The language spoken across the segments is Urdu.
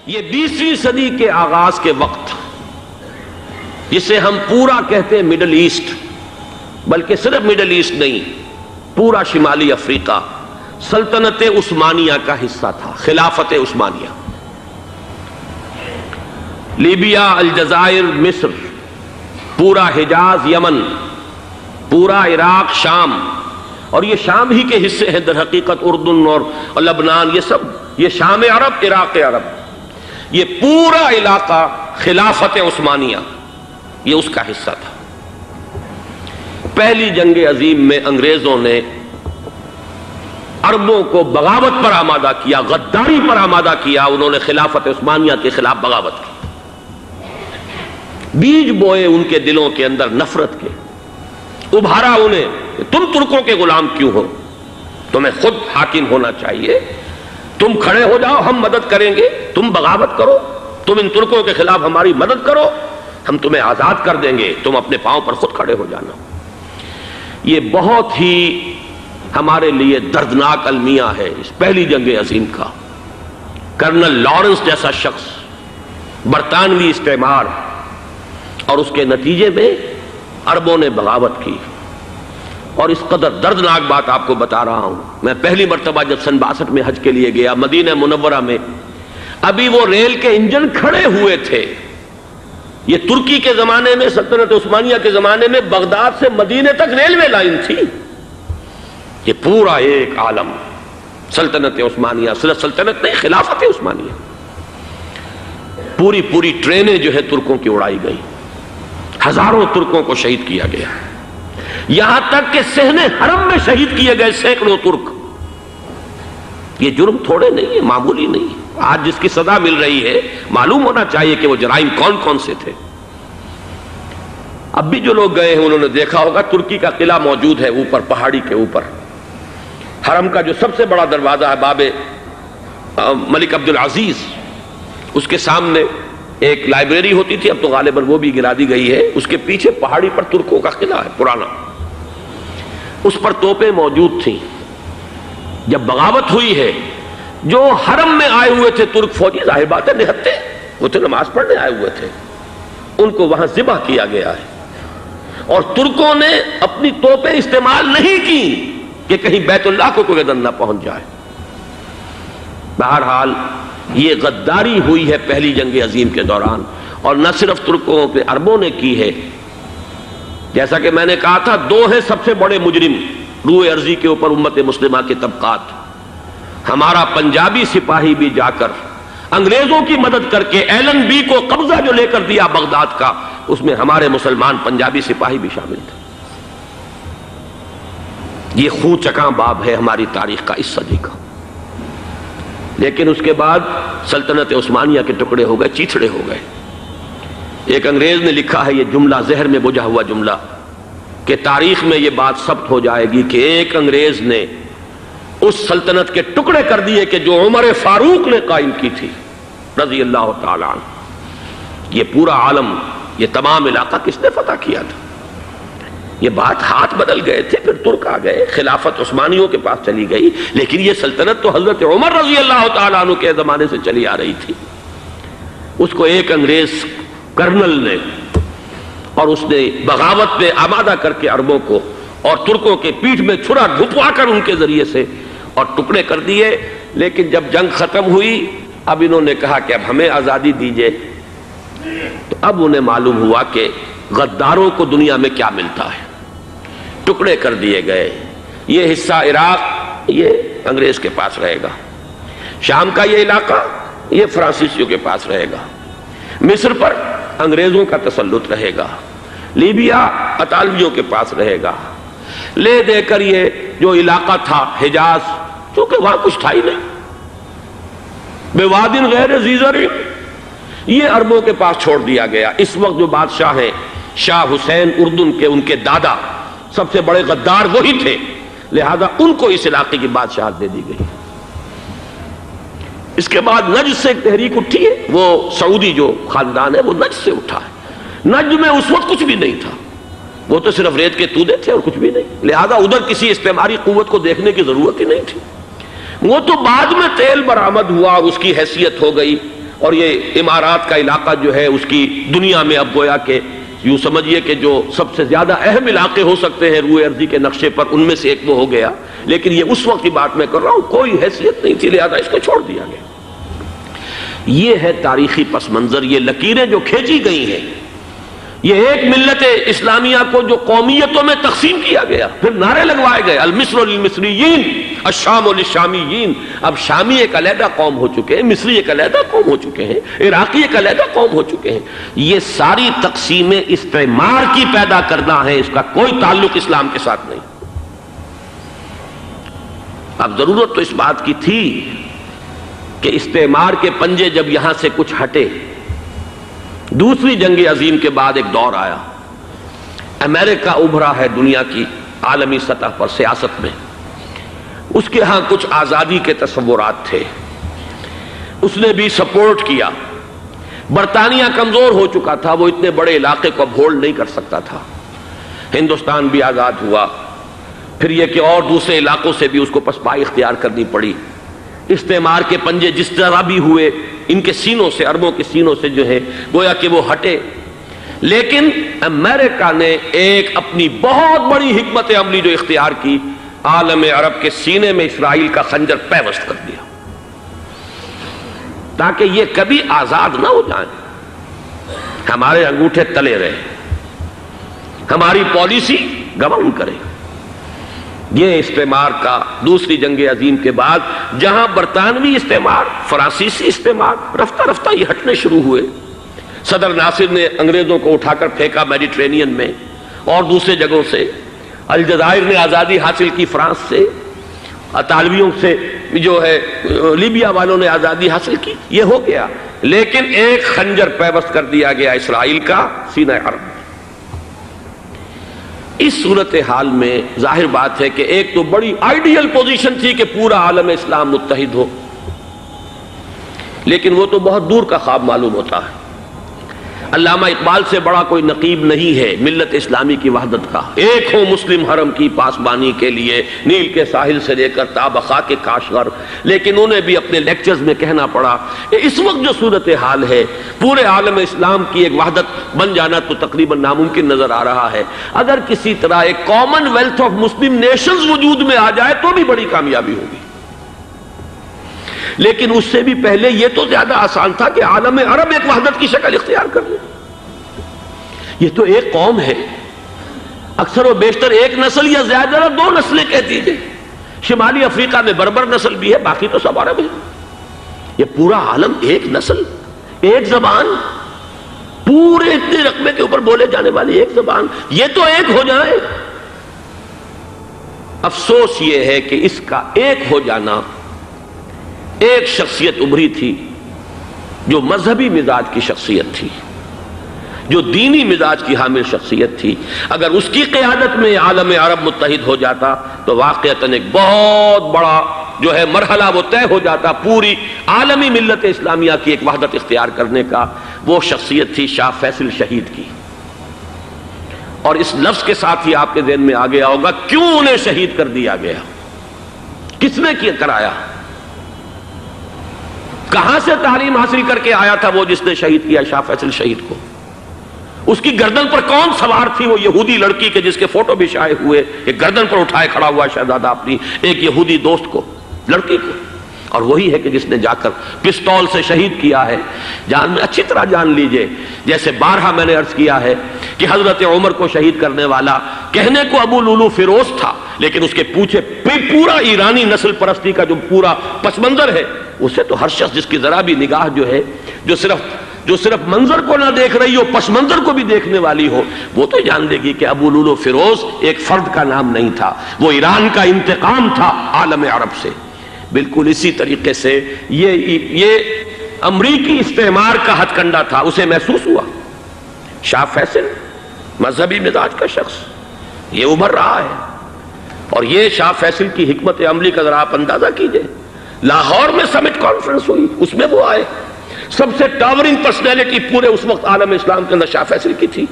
یہ 20ویں صدی کے آغاز کے وقت، جسے ہم پورا کہتے ہیں مڈل ایسٹ، بلکہ صرف مڈل ایسٹ نہیں، پورا شمالی افریقہ سلطنت عثمانیہ کا حصہ تھا، خلافت عثمانیہ۔ لیبیا، الجزائر، مصر، پورا حجاز، یمن، پورا عراق، شام، اور یہ شام ہی کے حصے ہیں در حقیقت، اردن اور لبنان، یہ سب، یہ شام عرب، عراق عرب، یہ پورا علاقہ خلافت عثمانیہ یہ اس کا حصہ تھا۔ پہلی جنگ عظیم میں انگریزوں نے عربوں کو بغاوت پر آمادہ کیا، غداری پر آمادہ کیا، انہوں نے خلافت عثمانیہ کے خلاف بغاوت کی، بیج بوئے ان کے دلوں کے اندر نفرت کے، ابھارا انہیں، تم ترکوں کے غلام کیوں ہو، تمہیں خود حاکم ہونا چاہیے، تم کھڑے ہو جاؤ، ہم مدد کریں گے، تم بغاوت کرو، تم ان ترکوں کے خلاف ہماری مدد کرو، ہم تمہیں آزاد کر دیں گے، تم اپنے پاؤں پر خود کھڑے ہو جانا۔ یہ بہت ہی ہمارے لیے دردناک المیہ ہے اس پہلی جنگ عظیم کا۔ کرنل لارنس جیسا شخص، برطانوی استعمار، اور اس کے نتیجے میں عربوں نے بغاوت کی۔ اور اس قدر دردناک بات آپ کو بتا رہا ہوں، میں پہلی مرتبہ جب سن 62 میں حج کے لیے گیا مدینہ منورہ میں، ابھی وہ ریل کے انجن کھڑے ہوئے تھے۔ یہ ترکی کے زمانے میں، سلطنت عثمانیہ کے زمانے میں بغداد سے مدینے تک ریلوے لائن تھی۔ یہ پورا ایک عالم سلطنت عثمانیہ، صرف سلطنت نہیں، خلافت عثمانیہ، پوری ٹرینیں جو ہے ترکوں کی اڑائی گئی، ہزاروں ترکوں کو شہید کیا گیا، یہاں تک کہ صحن حرم میں شہید کیے گئے سینکڑوں ترک۔ یہ جرم تھوڑے نہیں ہے، معمولی نہیں ہے۔ آج جس کی سزا مل رہی ہے، معلوم ہونا چاہیے کہ وہ جرائم کون کون سے تھے۔ اب بھی جو لوگ گئے ہیں انہوں نے دیکھا ہوگا، ترکی کا قلعہ موجود ہے اوپر پہاڑی کے اوپر، حرم کا جو سب سے بڑا دروازہ ہے باب ملک عبدالعزیز، اس کے سامنے ایک لائبریری ہوتی تھی، اب تو غالباً وہ بھی گرا دی گئی ہے، اس کے پیچھے پہاڑی پر ترکوں کا قلعہ ہے پرانا، اس پر توپیں موجود تھیں۔ جب بغاوت ہوئی ہے، جو حرم میں آئے ہوئے تھے ترک فوجی، ظاہر بات ہے نہتے، وہ تو نماز پڑھنے آئے ہوئے تھے، ان کو وہاں ذبح کیا گیا ہے۔ اور ترکوں نے اپنی توپیں استعمال نہیں کی کہ کہیں بیت اللہ کو کوئی گدن نہ پہنچ جائے۔ بہرحال یہ غداری ہوئی ہے پہلی جنگ عظیم کے دوران، اور نہ صرف ترکوں کے، عربوں نے کی ہے۔ جیسا کہ میں نے کہا تھا، دو ہیں سب سے بڑے مجرم روئے ارضی کے اوپر امت مسلمہ کے طبقات۔ ہمارا پنجابی سپاہی بھی جا کر انگریزوں کی مدد کر کے ایلن بی کو قبضہ جو لے کر دیا بغداد کا، اس میں ہمارے مسلمان پنجابی سپاہی بھی شامل تھے۔ یہ خون چکاں باب ہے ہماری تاریخ کا اس صدی کا۔ لیکن اس کے بعد سلطنت عثمانیہ کے ٹکڑے ہو گئے، چیتھڑے ہو گئے۔ ایک انگریز نے لکھا ہے یہ جملہ، زہر میں بجھا ہوا جملہ، کہ تاریخ میں یہ بات ثبت ہو جائے گی کہ ایک انگریز نے اس سلطنت کے ٹکڑے کر دیے کہ جو عمر فاروق نے قائم کی تھی رضی اللہ تعالیٰ عنہ۔ یہ پورا عالم، یہ تمام علاقہ کس نے فتح کیا تھا؟ یہ بات ہاتھ بدل گئے تھے، پھر ترک آ گئے، خلافت عثمانیوں کے پاس چلی گئی، لیکن یہ سلطنت تو حضرت عمر رضی اللہ تعالیٰ عنہ کے زمانے سے چلی آ رہی تھی۔ اس کو ایک انگریز کرنل نے، اور اس نے بغاوت پہ آمادہ کر کے عربوں کو اور ترکوں کے پیٹھ میں چھرا ڈھپوا کر ان کے ذریعے سے اور ٹکڑے کر دیے۔ لیکن جب جنگ ختم ہوئی، اب انہوں نے کہا کہ اب ہمیں آزادی دیجئے، تو اب انہیں معلوم ہوا کہ غداروں کو دنیا میں کیا ملتا ہے۔ ٹکڑے کر دیے گئے۔ یہ حصہ عراق یہ انگریز کے پاس رہے گا، شام کا یہ علاقہ یہ فرانسیسیوں کے پاس رہے گا، مصر پر انگریزوں کا تسلط رہے گا، لیبیا اطالویوں کے پاس رہے گا۔ لے دے کر یہ جو علاقہ تھا حجاز، چونکہ وہاں کچھ تھا ہی نہیں، بوادن غیر ذی زرع، یہ عربوں کے پاس چھوڑ دیا گیا۔ اس وقت جو بادشاہ ہیں شاہ حسین اردن کے، ان کے دادا سب سے بڑے غدار وہی تھے، لہذا ان کو اس علاقے کی بادشاہت دے دی گئی۔ اس کے بعد نجد سے ایک تحریک اٹھی ہے، وہ سعودی جو خاندان ہے وہ نجد سے اٹھا ہے۔ نجد میں اس وقت کچھ بھی نہیں تھا، وہ تو صرف ریت کے تودے تھے اور کچھ بھی نہیں، لہذا ادھر کسی استعماری قوت کو دیکھنے کی ضرورت ہی نہیں تھی۔ وہ تو بعد میں تیل برآمد ہوا اور اس کی حیثیت ہو گئی، اور یہ امارات کا علاقہ جو ہے اس کی دنیا میں اب گویا کہ یوں سمجھیے کہ جو سب سے زیادہ اہم علاقے ہو سکتے ہیں روئے ارضی کے نقشے پر، ان میں سے ایک وہ ہو گیا، لیکن یہ اس وقت کی بات میں کر رہا ہوں، کوئی حیثیت نہیں تھی، لہذا اس کو چھوڑ دیا گیا۔ یہ ہے تاریخی پس منظر، یہ لکیریں جو کھینچی گئی ہیں، یہ ایک ملت اسلامیہ کو جو قومیتوں میں تقسیم کیا گیا، پھر نعرے لگوائے گئے المصر للمصریین الشام للشامیین۔ اب شامی ایک علیحدہ قوم ہو چکے ہیں، مصری ایک علیحدہ قوم ہو چکے ہیں، عراقی ایک علیحدہ قوم ہو چکے ہیں۔ یہ ساری تقسیمیں استعمار کی پیدا کرنا ہے، اس کا کوئی تعلق اسلام کے ساتھ نہیں۔ اب ضرورت تو اس بات کی تھی کہ استعمار کے پنجے جب یہاں سے کچھ ہٹے، دوسری جنگ عظیم کے بعد ایک دور آیا، امریکہ ابھرا ہے دنیا کی عالمی سطح پر سیاست میں، اس کے ہاں کچھ آزادی کے تصورات تھے، اس نے بھی سپورٹ کیا۔ برطانیہ کمزور ہو چکا تھا، وہ اتنے بڑے علاقے کو اب ہولڈ نہیں کر سکتا تھا۔ ہندوستان بھی آزاد ہوا، پھر یہ کہ اور دوسرے علاقوں سے بھی اس کو پسپائی اختیار کرنی پڑی۔ استعمار کے پنجے جس طرح بھی ہوئے، ان کے سینوں سے، عربوں کے سینوں سے جو ہے گویا کہ وہ ہٹے، لیکن امریکہ نے ایک اپنی بہت بڑی حکمت عملی جو اختیار کی، عالم عرب کے سینے میں اسرائیل کا خنجر پیوست کر دیا، تاکہ یہ کبھی آزاد نہ ہو جائیں، ہمارے انگوٹھے تلے رہے، ہماری پالیسی گورن کرے۔ یہ استعمار کا دوسری جنگ عظیم کے بعد، جہاں برطانوی استعمار، فرانسیسی استعمار رفتہ رفتہ یہ ہٹنے شروع ہوئے۔ صدر ناصر نے انگریزوں کو اٹھا کر پھینکا میڈیٹرینین میں اور دوسرے جگہوں سے، الجزائر نے آزادی حاصل کی فرانس سے، اطالویوں سے جو ہے لیبیا والوں نے آزادی حاصل کی، یہ ہو گیا، لیکن ایک خنجر پیوست کر دیا گیا اسرائیل کا سینہ عرب۔ اس صورتحال میں ظاہر بات ہے کہ ایک تو بڑی آئیڈیل پوزیشن تھی کہ پورا عالم اسلام متحد ہو، لیکن وہ تو بہت دور کا خواب معلوم ہوتا ہے۔ علامہ اقبال سے بڑا کوئی نقیب نہیں ہے ملت اسلامی کی وحدت کا۔ ایک ہو مسلم حرم کی پاسبانی کے لیے، نیل کے ساحل سے لے کر تا بخاک کاشغر، لیکن انہیں بھی اپنے لیکچرز میں کہنا پڑا کہ اس وقت جو صورتحال ہے، پورے عالم اسلام کی ایک وحدت بن جانا تو تقریباً ناممکن نظر آ رہا ہے۔ اگر کسی طرح ایک common wealth of Muslim nations وجود میں آ جائے تو بھی بڑی کامیابی ہوگی، لیکن اس سے بھی پہلے یہ تو زیادہ آسان تھا کہ عالم عرب ایک وحدت کی شکل اختیار کر لے۔ یہ تو ایک قوم ہے، اکثر و بیشتر ایک نسل یا زیادہ دو نسلیں کہہ دیجئے، شمالی افریقہ میں بربر نسل بھی ہے، باقی تو سب عرب ہیں۔ یہ پورا عالم ایک نسل، ایک زبان، پورے اتنے رقبے کے اوپر بولے جانے والی ایک زبان، یہ تو ایک ہو جائے۔ افسوس یہ ہے کہ اس کا ایک ہو جانا، ایک شخصیت ابھری تھی جو مذہبی مزاج کی شخصیت تھی، جو دینی مزاج کی حامل شخصیت تھی، اگر اس کی قیادت میں عالم عرب متحد ہو جاتا تو واقعتاً ایک بہت بڑا جو ہے مرحلہ وہ طے ہو جاتا پوری عالمی ملت اسلامیہ کی ایک وحدت اختیار کرنے کا۔ وہ شخصیت تھی شاہ فیصل شہید کی، اور اس لفظ کے ساتھ ہی آپ کے ذہن میں آ گیا ہوگا کیوں انہیں شہید کر دیا گیا، کس نے کیا کرایا، کہاں سے تعلیم حاصل کر کے آیا تھا وہ جس نے شہید کیا شاہ فیصل شہید کو، اس کی گردن پر کون سوار تھی، وہ یہودی لڑکی کے جس کے فوٹو بھی شائع ہوئے، ایک گردن پر اٹھائے کھڑا ہوا شہزادہ اپنی ایک یہودی دوست کو، لڑکی کو، اور وہی ہے کہ جس نے جا کر پستول سے شہید کیا ہے۔ جان میں اچھی طرح جان لیجئے، جیسے بارہا میں نے عرض کیا ہے کہ حضرت عمر کو شہید کرنے والا کہنے کو ابو لولو فیروز تھا، لیکن اس کے پیچھے پورا ایرانی نسل پرستی کا جو پورا پس منظر ہے، اسے تو ہر شخص جس کی ذرا بھی نگاہ جو ہے جو صرف منظر کو نہ دیکھ رہی ہو، پس منظر کو بھی دیکھنے والی ہو، وہ تو جان لے گی کہ ابو لولو فیروز ایک فرد کا نام نہیں تھا، وہ ایران کا انتقام تھا عالم عرب سے۔ بالکل اسی طریقے سے یہ امریکی استعمار کا ہتھ کنڈا تھا، اسے محسوس ہوا۔ شاہ فیصل مذہبی مزاج کا شخص یہ ابھر رہا ہے، اور یہ شاہ فیصل کی حکمت عملی کا ذرا آپ اندازہ کیجئے۔ لاہور میں سمٹ کانفرنس ہوئی، اس میں وہ آئے، سب سے ٹاورنگ پرسنالٹی پورے اس وقت عالم اسلام کے اندر شاہ فیصل کی تھی،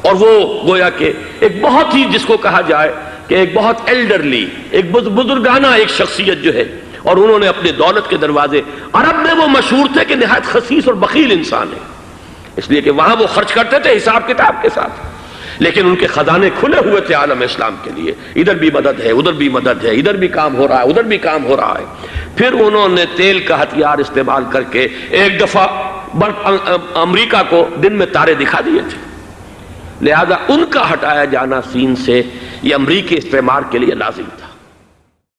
اور وہ گویا کہ ایک بہت ہی جس کو کہا جائے کہ ایک بہت ایلڈرلی، ایک بزرگانہ ایک شخصیت جو ہے، اور انہوں نے اپنی دولت کے دروازے، عرب میں وہ مشہور تھے کہ نہایت خسیس اور بخیل انسان ہے، اس لیے کہ وہاں وہ خرچ کرتے تھے حساب کتاب کے ساتھ، لیکن ان کے خزانے کھلے ہوئے تھے عالم اسلام کے لیے، ادھر بھی مدد ہے، ادھر بھی مدد ہے، ادھر بھی کام ہو رہا ہے، ادھر بھی کام ہو رہا ہے۔ پھر انہوں نے تیل کا ہتھیار استعمال کر کے ایک دفعہ امریکہ کو دن میں تارے دکھا دیے تھے، لہذا ان کا ہٹایا جانا سین سے یہ امریکی استعمار کے لیے لازم تھا۔